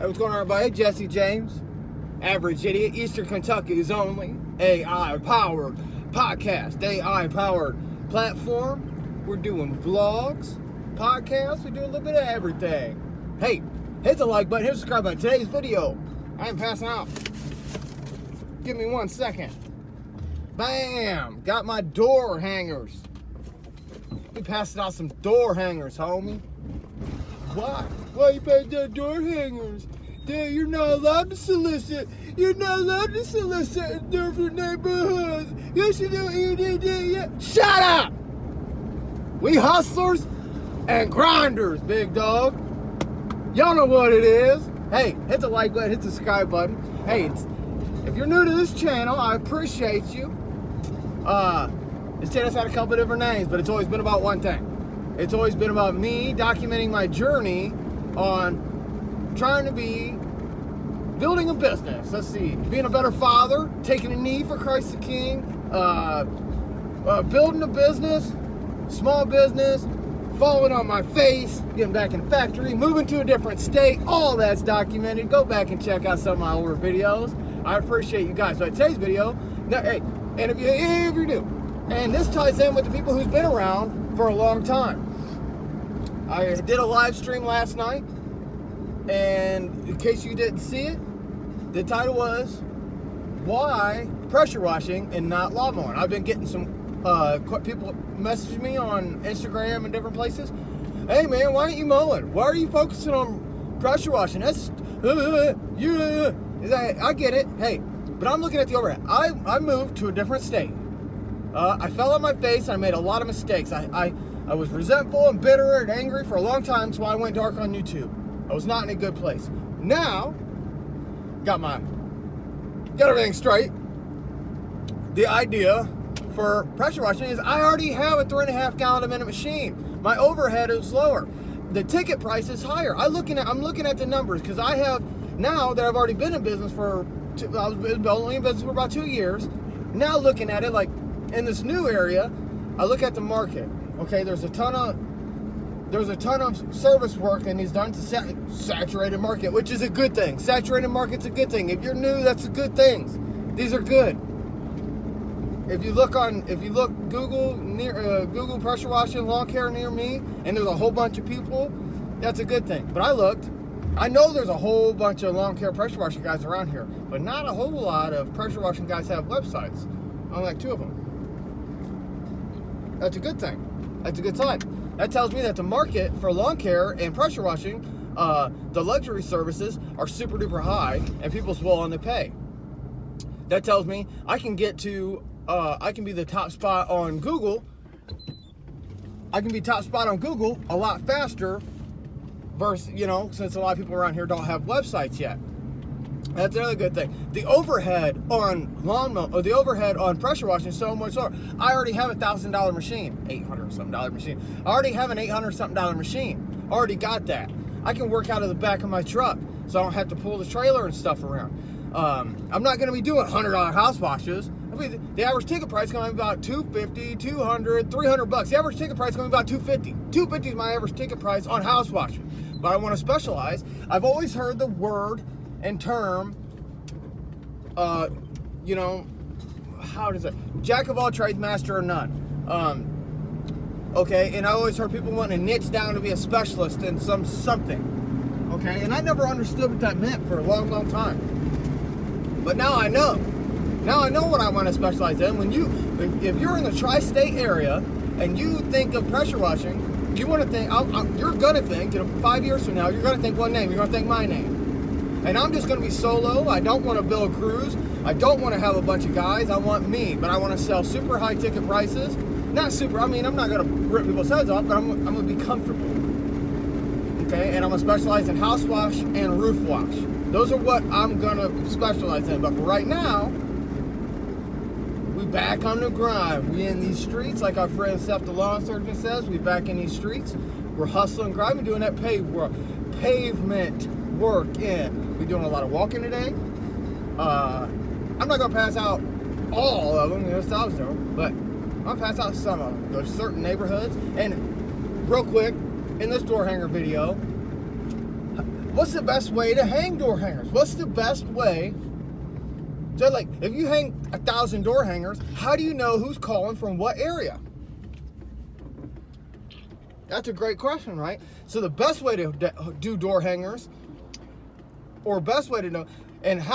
Hey, what's going on, everybody? Jesse James, Average Idiot, Eastern Kentucky's only AI-powered podcast, AI-powered platform. We're doing vlogs, podcasts, we do a little bit of everything. Hey, hit the like button, hit the subscribe button. Today's video, I'm passing out. Give me 1 second. Bam! Got my door hangers. We passing out some door hangers, homie. What? Why you passing out door hangers? Dude, you're not allowed to solicit. You're not allowed to solicit in different neighborhoods. You should do it. Shut up! We hustlers and grinders, big dog. Y'all know what it is. Hey, hit the like button, hit the subscribe button. Hey, if you're new to this channel, I appreciate you. This channel's had a couple of different names, but it's always been about one thing. It's always been about me documenting my journey on trying to be building a business. Let's see, being a better father, taking a knee for Christ the King, building a business, small business, falling on my face, getting back in the factory, moving to a different state. All that's documented. Go back and check out some of my older videos. I appreciate you guys. So today's video, now, hey, and if you're new, and this ties in with the people who's been around for a long time. I did a live stream last night, and in case you didn't see it, the title was, why pressure washing and not lawnmowing? I've been getting some people message me on Instagram and different places. Hey man, why aren't you mowing? Why are you focusing on pressure washing? That's, I get it. Hey, but I'm looking at the overhead. I moved to a different state. I fell on my face. I made a lot of mistakes. I was resentful and bitter and angry for a long time, so I went dark on YouTube. I was not in a good place. Now, got everything straight. The idea for pressure washing is I already have a 3.5 gallon a minute machine. My overhead is lower. The ticket price is higher. I'm looking at the numbers because I have, now that I've already been in business I was only in business for about 2 years. Now looking at it, like in this new area, I look at the market. Okay, there's a ton of service work that needs done to saturated market, which is a good thing. Saturated market's a good thing. If you're new, that's a good thing. These are good. If you look Google Google pressure washing lawn care near me, and there's a whole bunch of people, that's a good thing. But I looked. I know there's a whole bunch of lawn care pressure washing guys around here, but not a whole lot of pressure washing guys have websites. Only like 2 of them. That's a good thing. That's a good sign. That tells me that the market for lawn care and pressure washing, the luxury services, are super duper high and people's willing to pay. That tells me I can get to, I can be the top spot on Google. I can be top spot on Google a lot faster versus, since a lot of people around here don't have websites yet. That's another good thing. The overhead on the overhead on pressure washing is so much lower. I already have a $1,000 machine, $800-something machine. I already have an $800-something machine. I already got that. I can work out of the back of my truck, so I don't have to pull the trailer and stuff around. I'm not going to be doing $100 house washes. I mean, the average ticket price is going to be about $250, $200, $300. The average ticket price is going to be about $250. $250 is my average ticket price on house washing. But I want to specialize. I've always heard the word and term, how does it? Jack of all trades, master of none. Okay, and I always heard people wanting to niche down to be a specialist in something. Okay, and I never understood what that meant for a long, long time. But now I know. Now I know what I want to specialize in. If you're in the tri-state area and you think of pressure washing, you want to think, you're going to think, 5 years from now, you're going to think one name. You're going to think my name. And I'm just going to be solo. I don't want to build crews. I don't want to have a bunch of guys. I want me. But I want to sell super high ticket prices. Not super. I mean, I'm not going to rip people's heads off, but I'm going to be comfortable. Okay? And I'm going to specialize in house wash and roof wash. Those are what I'm going to specialize in. But for right now, we back on the grind. We in these streets, like our friend Seth, the lawn surgeon, says. We back in these streets. We're hustling, grinding, doing that pavement work in. We're doing a lot of walking today. I'm not gonna pass out all of them, there's thousands of them, but I'll pass out some of them. There's certain neighborhoods. And real quick, in this door hanger video, what's the best way to hang door hangers? What's the best way to, like, if you hang 1,000 door hangers, how do you know who's calling from what area? That's a great question, right? So the best way to do door hangers, or best way to know, and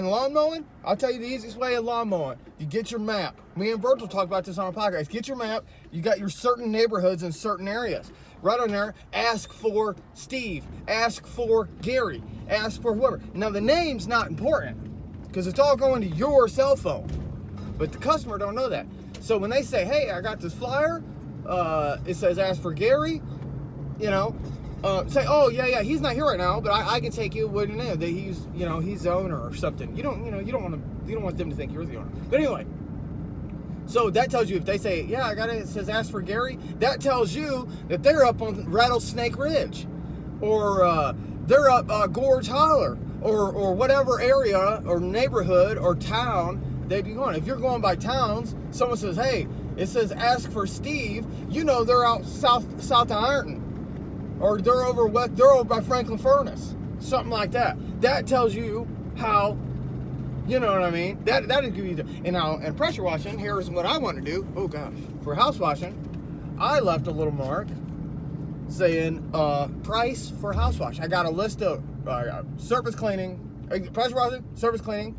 lawn mowing, I'll tell you the easiest way of lawn mowing. You get your map. Me and Virgil talked about this on a podcast. Get your map. You got your certain neighborhoods in certain areas. Right on there, ask for Steve. Ask for Gary. Ask for whoever. Now, the name's not important because it's all going to your cell phone. But the customer don't know that. So when they say, hey, I got this flyer, it says ask for Gary, you know, say, oh yeah, he's not here right now, but I can take you. What do you know? That he's, you know, he's the owner or something. You don't want them to think you're the owner. But anyway, so that tells you, if they say, yeah, I got it. It says ask for Gary. That tells you that they're up on Rattlesnake Ridge, or they're up Gorge Holler, or whatever area or neighborhood or town they be going. If you're going by towns, someone says, hey, it says ask for Steve. You know they're out south of Ironton. Or they're over by Franklin Furnace, something like that. That tells you how, you know what I mean. That'll give you and pressure washing. Here's what I want to do. Oh gosh, for house washing, I left a little mark saying price for house wash. I got a list of surface cleaning, pressure washing, surface cleaning,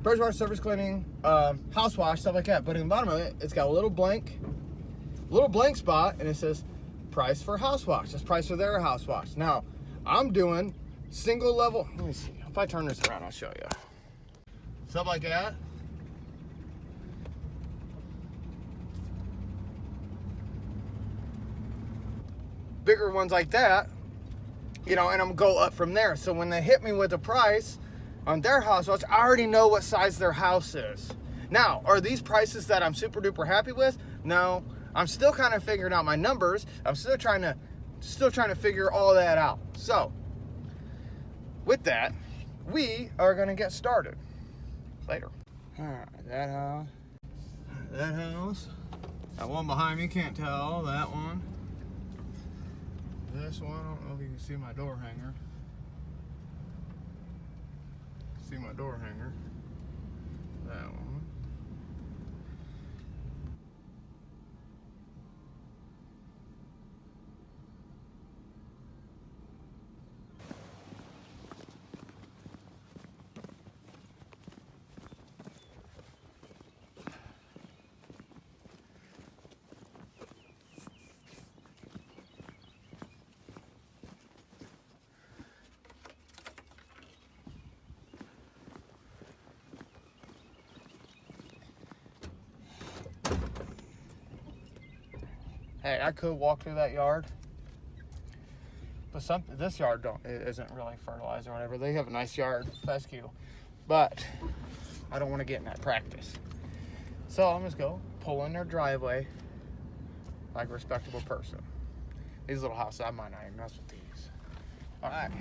pressure wash, surface cleaning, house wash, stuff like that. But in the bottom of it, it's got a little blank spot, and it says price for house wash. That's price for their house wash. Now, I'm doing single level. Let me see. If I turn this around, I'll show you. Stuff like that. Bigger ones like that, you know, and I'm gonna go up from there. So when they hit me with the price on their house wash, I already know what size their house is. Now, are these prices that I'm super duper happy with? No. I'm still kind of figuring out my numbers. I'm still trying to figure all that out. So, with that, we are gonna get started later. All right, that house. That one behind me, can't tell. That one. This one, I don't know if you can see my door hanger. See my door hanger. That one. Hey, I could walk through that yard, but this yard isn't really fertilized or whatever. They have a nice yard, fescue, but I don't want to get in that practice. So I'm just go pull in their driveway like a respectable person. These little houses, I might not even mess with these. All right,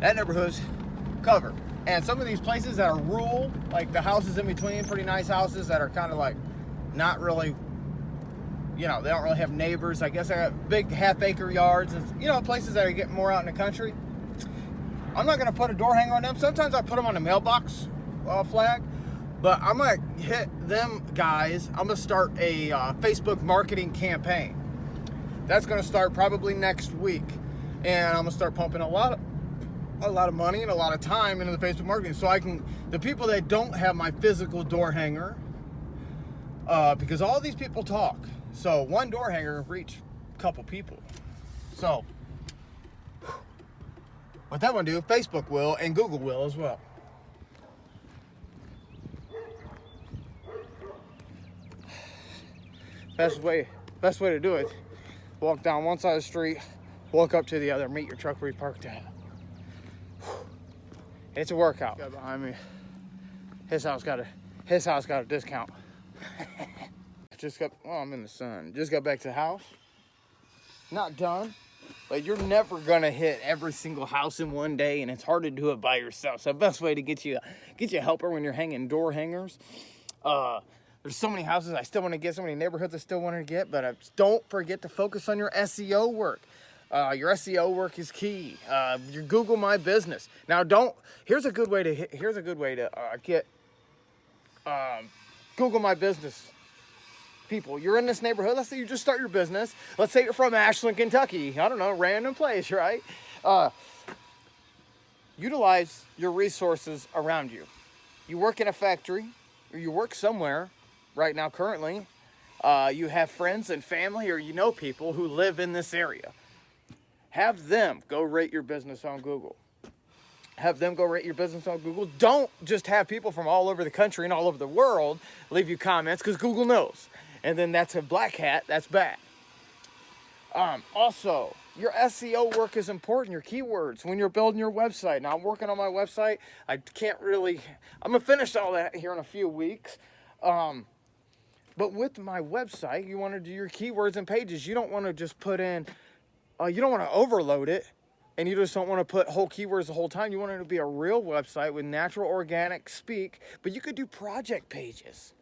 that neighborhood's covered, and some of these places that are rural, like the houses in between, pretty nice houses that are kind of like not really. You know, they don't really have neighbors. I guess they got big half-acre yards. It's, you know, places that are getting more out in the country. I'm not going to put a door hanger on them. Sometimes I put them on a mailbox flag. But I'm going to hit them guys. I'm going to start a Facebook marketing campaign. That's going to start probably next week. And I'm going to start pumping a lot of money and a lot of time into the Facebook marketing. So the people that don't have my physical door hanger, because all these people talk. So one door hanger will reach a couple people. So what that one do, Facebook will and Google will as well. Best way to do it. Walk down one side of the street, walk up to the other, meet your truck where you parked at. It's a workout. Guy behind me, his house got a discount. I'm in the sun. Just got back to the house. Not done. But you're never gonna hit every single house in one day, and it's hard to do it by yourself. So the best way to get you a helper when you're hanging door hangers. There's so many houses I still want to get, so many neighborhoods I still want to get, but don't forget to focus on your SEO work. Your SEO work is key. Your Google My Business. Now, don't. Here's a good way to get Google My Business. People, you're in this neighborhood. Let's say you just start your business. Let's say you're from Ashland, Kentucky. I don't know, random place, right? Utilize your resources around you. You work in a factory, or you work somewhere right now currently. You have friends and family, or you know people who live in this area. Have them go rate your business on Google. Have them go rate your business on Google. Don't just have people from all over the country and all over the world leave you comments, because Google knows. And then that's a black hat. That's bad. Also, your SEO work is important. Your keywords when you're building your website. Now, I'm working on my website. I'm going to finish all that here in a few weeks. But with my website, you want to do your keywords and pages. You don't want to just put in, you don't want to overload it. And you just don't want to put whole keywords the whole time. You want it to be a real website with natural, organic speak. But you could do project pages.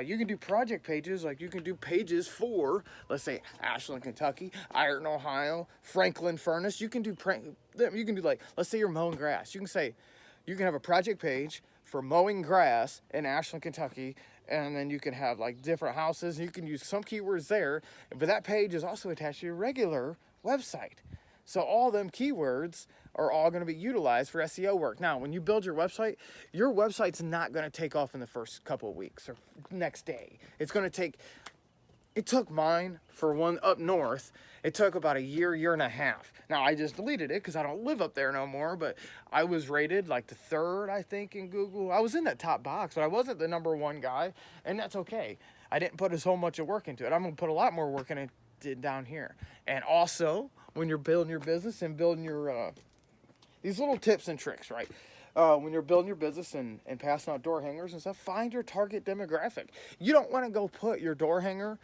You can do project pages, like you can do pages for, let's say, Ashland, Kentucky, Iron, Ohio, Franklin Furnace. You can do like, let's say you're mowing grass. You can have a project page for mowing grass in Ashland, Kentucky, and then you can have like different houses. You can use some keywords there, but that page is also attached to your regular website. So all them keywords are all going to be utilized for SEO work. Now, when you build your website's not going to take off in the first couple of weeks or next day. It took mine for one up north. It took about a year and a half. Now, I just deleted it because I don't live up there no more, but I was rated like the 3rd, I think, in Google. I was in that top box, but I wasn't the #1 guy, and that's okay. I didn't put so much of work into it. I'm going to put a lot more work in it down here. And also, when you're building your business and building your these little tips and tricks, right? When you're building your business and passing out door hangers and stuff, find your target demographic. You don't want to go put your door hanger,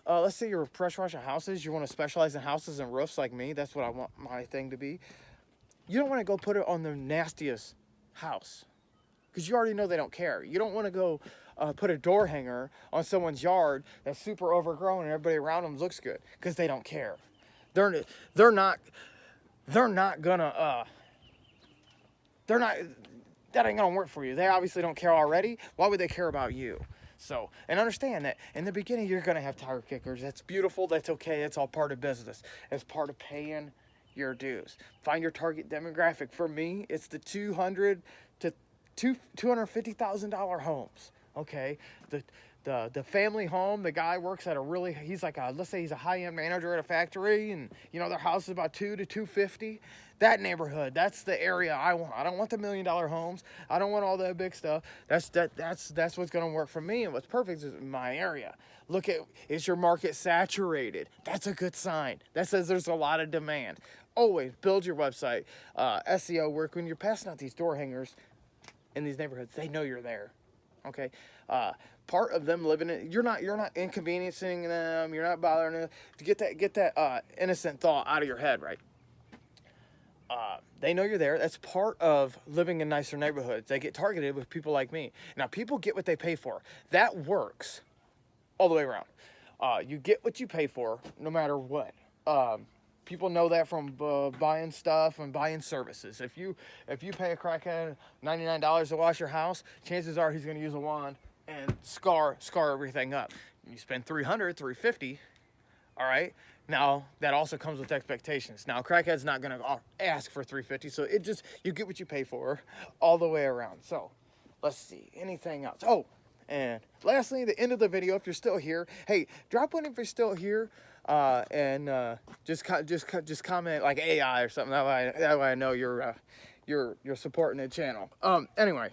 let's say you're pressure washing houses, you want to specialize in houses and roofs like me. That's what I want my thing to be. You don't want to go put it on the nastiest house, because you already know they don't care. You don't want to go put a door hanger on someone's yard that's super overgrown and everybody around them looks good, because they don't care. They're not gonna that ain't gonna work for you. They obviously don't care already. Why would they care about you? So, and understand that in the beginning you're gonna have tire kickers. That's beautiful. That's okay. It's all part of business. It's part of paying your dues. Find your target demographic. For me, it's the $200,000 to $250,000 homes. Okay, the family home. The guy works at let's say he's a high-end manager at a factory, and their house is about $200,000 to $250,000. That neighborhood, that's the area I want. I don't want the $1 million homes. I don't want all that big stuff. That's what's gonna work for me, and what's perfect is my area. Look at, is your market saturated? That's a good sign. That says there's a lot of demand. Always build your website. SEO work. When you're passing out these door hangers in these neighborhoods, they know you're there. Okay, part of them living in, you're not inconveniencing them. You're not bothering them. To get that innocent thought out of your head, right? They know you're there. That's part of living in nicer neighborhoods. They get targeted with people like me. Now, people get what they pay for. That works all the way around. You get what you pay for, no matter what. People know that from buying stuff and buying services. If you pay a crackhead $99 to wash your house, chances are he's going to use a wand and scar everything up. You spend $300, $350, all right? Now, that also comes with expectations. Now, a crackhead's not going to ask for $350, so you get what you pay for all the way around. So, let's see, anything else? Oh, and lastly, the end of the video, if you're still here, hey, drop one if you're still here. And just comment like AI or something. That way I know you're supporting the channel. Anyway,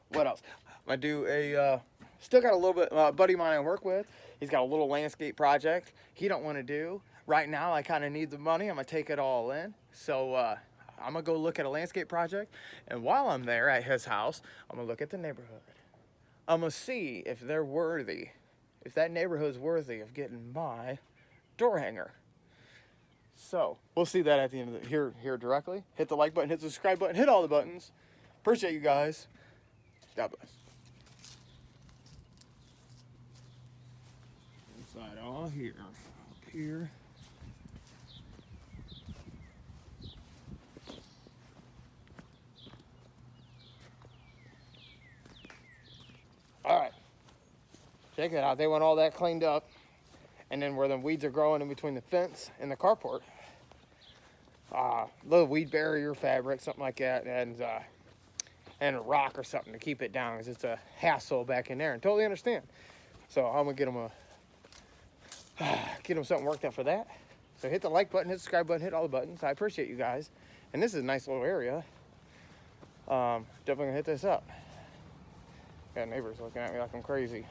what else? I do still got a little bit. Buddy of mine I work with, he's got a little landscape project he don't want to do right now. I kind of need the money. I'm gonna take it all in. So I'm gonna go look at a landscape project, and while I'm there at his house, I'm gonna look at the neighborhood. I'm gonna see if they're worthy. If that neighborhood's worthy of getting my door hanger. So, we'll see that at the end of here directly. Hit the like button, hit the subscribe button, hit all the buttons. Appreciate you guys. God bless. Inside all here. Up here. check it out. They want all that cleaned up. And then where the weeds are growing in between the fence and the carport, little weed barrier fabric, something like that, and a rock or something to keep it down, because it's a hassle back in there. And totally understand. So I'm gonna get them something worked out for that. So hit the like button, hit the subscribe button, hit all the buttons. I appreciate you guys. And this is a nice little area. Definitely gonna hit this up. Got neighbors looking at me like I'm crazy.